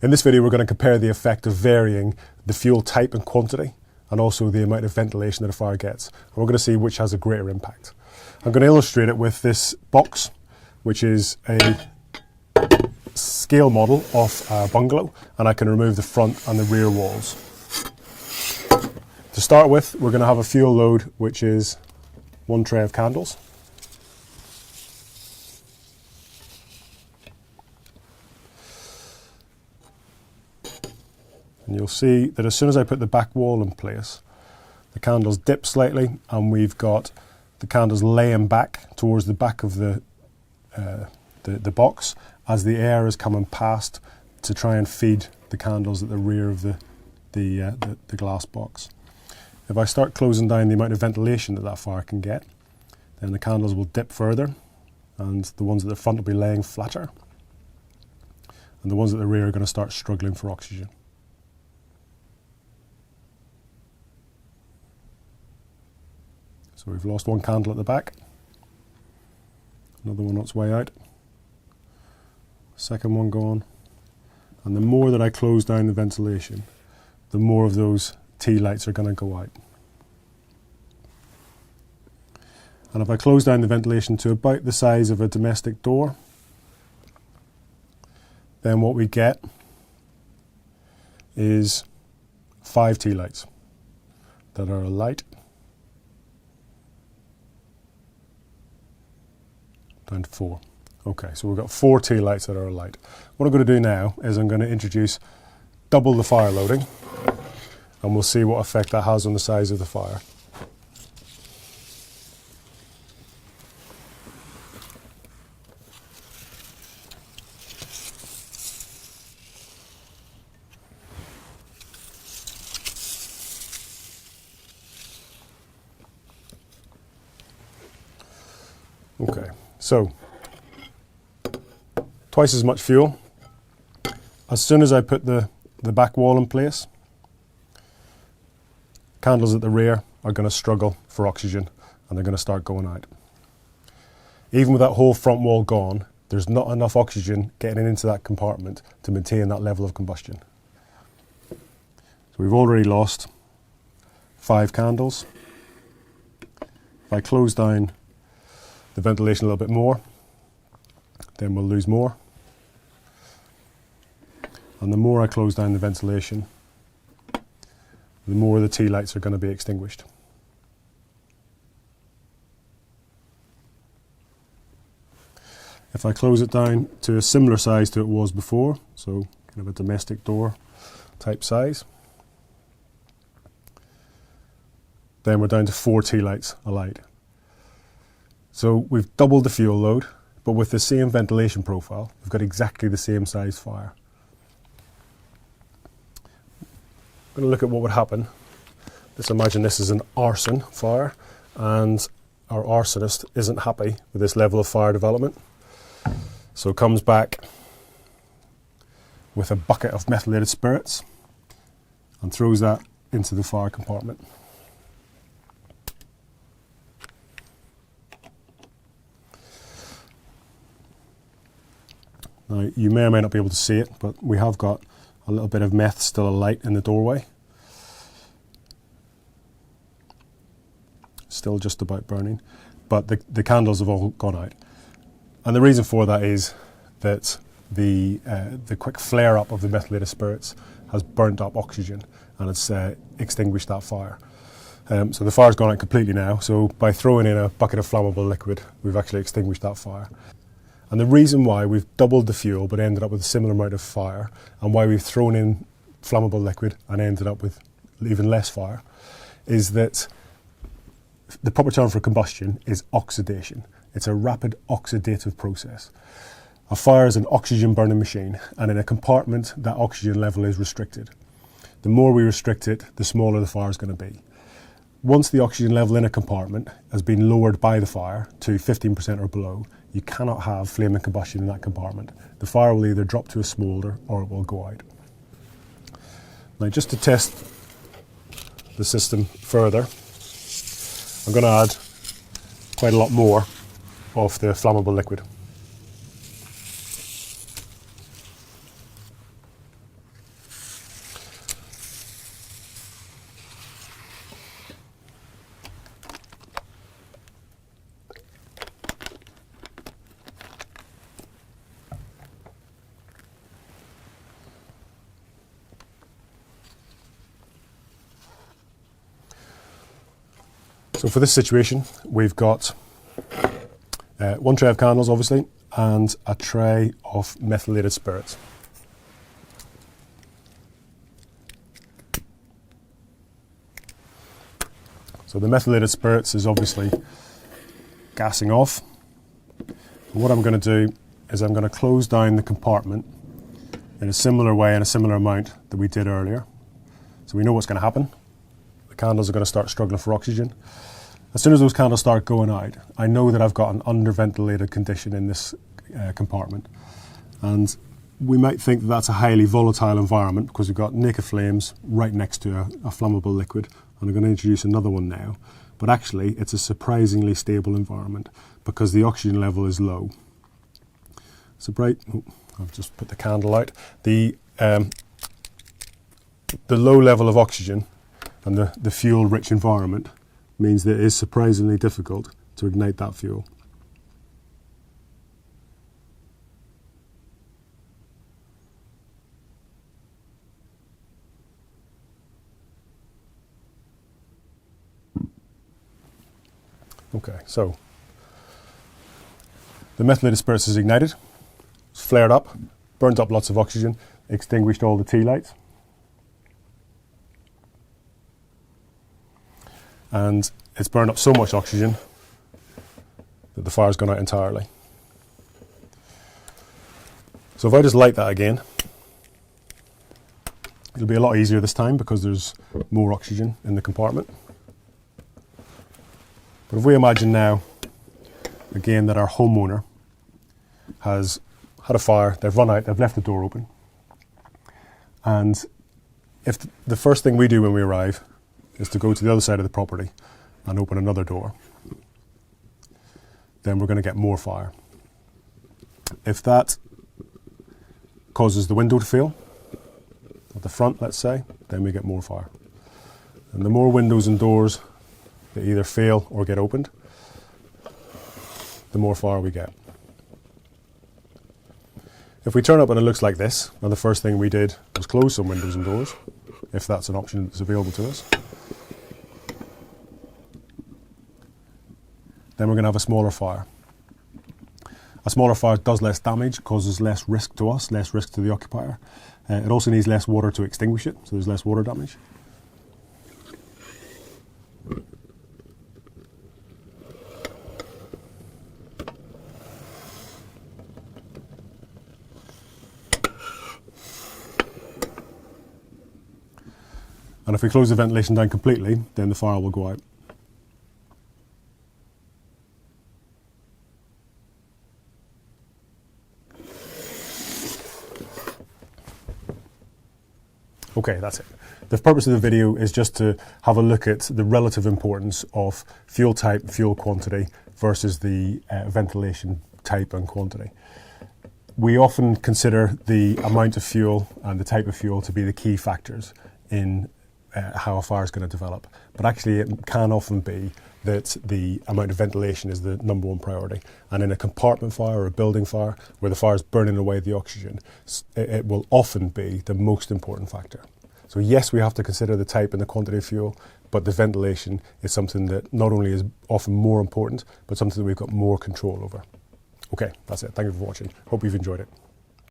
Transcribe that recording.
In this video, we're going to compare the effect of varying the fuel type and quantity, and also the amount of ventilation that a fire gets. And we're going to see which has a greater impact. I'm going to illustrate it with this box, which is a scale model of a bungalow, and I can remove the front and the rear walls. To start with, we're going to have a fuel load, which is one tray of candles. And you'll see that as soon as I put the back wall in place, the candles dip slightly, and we've got the candles laying back towards the back of the box as the air is coming past to try and feed the candles at the rear of the glass box. If I start closing down the amount of ventilation that that fire can get, then the candles will dip further, and the ones at the front will be laying flatter, and the ones at the rear are going to start struggling for oxygen. So we've lost one candle at the back, another one on its way out, second one gone, and the more that I close down the ventilation, the more of those tea lights are going to go out. And if I close down the ventilation to about the size of a domestic door, then what we get is 5 tea lights that are alight, down to 4. Okay, so we've got 4 tea lights that are alight. What I'm going to do now is I'm going to introduce double the fire loading, and we'll see what effect that has on the size of the fire. Okay, so twice as much fuel. As soon as I put the back wall in place, candles at the rear are going to struggle for oxygen, and they're going to start going out. Even with that whole front wall gone, there's not enough oxygen getting into that compartment to maintain that level of combustion. So we've already lost 5 candles. If I close down the ventilation a little bit more, then we'll lose more. And the more I close down the ventilation, the more the tea lights are going to be extinguished. If I close it down to a similar size to it was before, so kind of a domestic door type size, then we're down to 4 tea lights alight. So we've doubled the fuel load, but with the same ventilation profile, we've got exactly the same size fire. I'm going to look at what would happen. Let's imagine this is an arson fire, and our arsonist isn't happy with this level of fire development. So comes back with a bucket of methylated spirits and throws that into the fire compartment. Now, you may or may not be able to see it, but we have got a little bit of meth still alight in the doorway. Still just about burning, but the candles have all gone out. And the reason for that is that the quick flare-up of the methylated spirits has burnt up oxygen, and it's extinguished that fire. So the fire's gone out completely now, so by throwing in a bucket of flammable liquid, we've actually extinguished that fire. And the reason why we've doubled the fuel but ended up with a similar amount of fire, and why we've thrown in flammable liquid and ended up with even less fire, is that the proper term for combustion is oxidation. It's a rapid oxidative process. A fire is an oxygen burning machine, and in a compartment that oxygen level is restricted. The more we restrict it, the smaller the fire is going to be. Once the oxygen level in a compartment has been lowered by the fire to 15% or below, you cannot have flaming combustion in that compartment. The fire will either drop to a smoulder or it will go out. Now, just to test the system further, I'm going to add quite a lot more of the flammable liquid. So for this situation, we've got one tray of candles, obviously, and a tray of methylated spirits. So the methylated spirits is obviously gassing off. And what I'm going to do is I'm going to close down the compartment in a similar way, in a similar amount that we did earlier. So we know what's going to happen. The candles are going to start struggling for oxygen. As soon as those candles start going out, I know that I've got an underventilated condition in this compartment. And we might think that that's a highly volatile environment because we've got naked flames right next to a flammable liquid. And I'm going to introduce another one now. But actually, it's a surprisingly stable environment because the oxygen level is low. So I've just put the candle out. The low level of oxygen and the fuel-rich environment means that it is surprisingly difficult to ignite that fuel. Okay, so the methylated spirits is ignited, it's flared up, burnt up lots of oxygen, extinguished all the tea lights. And it's burned up so much oxygen that the fire's gone out entirely. So if I just light that again, it'll be a lot easier this time because there's more oxygen in the compartment. But if we imagine now, again, that our homeowner has had a fire, they've run out, they've left the door open. And if the first thing we do when we arrive is to go to the other side of the property and open another door, then we're going to get more fire. If that causes the window to fail, at the front, let's say, then we get more fire. And the more windows and doors that either fail or get opened, the more fire we get. If we turn up and it looks like this, and the first thing we did was close some windows and doors, if that's an option that's available to us, then we're going to have a smaller fire. A smaller fire does less damage, causes less risk to us, less risk to the occupier. It also needs less water to extinguish it, so there's less water damage. And if we close the ventilation down completely, then the fire will go out. Okay, that's it. The purpose of the video is just to have a look at the relative importance of fuel type, fuel quantity versus the ventilation type and quantity. We often consider the amount of fuel and the type of fuel to be the key factors in how a fire is going to develop. But actually it can often be that the amount of ventilation is the number one priority. And in a compartment fire or a building fire where the fire is burning away the oxygen, it will often be the most important factor. So yes, we have to consider the type and the quantity of fuel, but the ventilation is something that not only is often more important, but something that we've got more control over. Okay, that's it. Thank you for watching. Hope you've enjoyed it.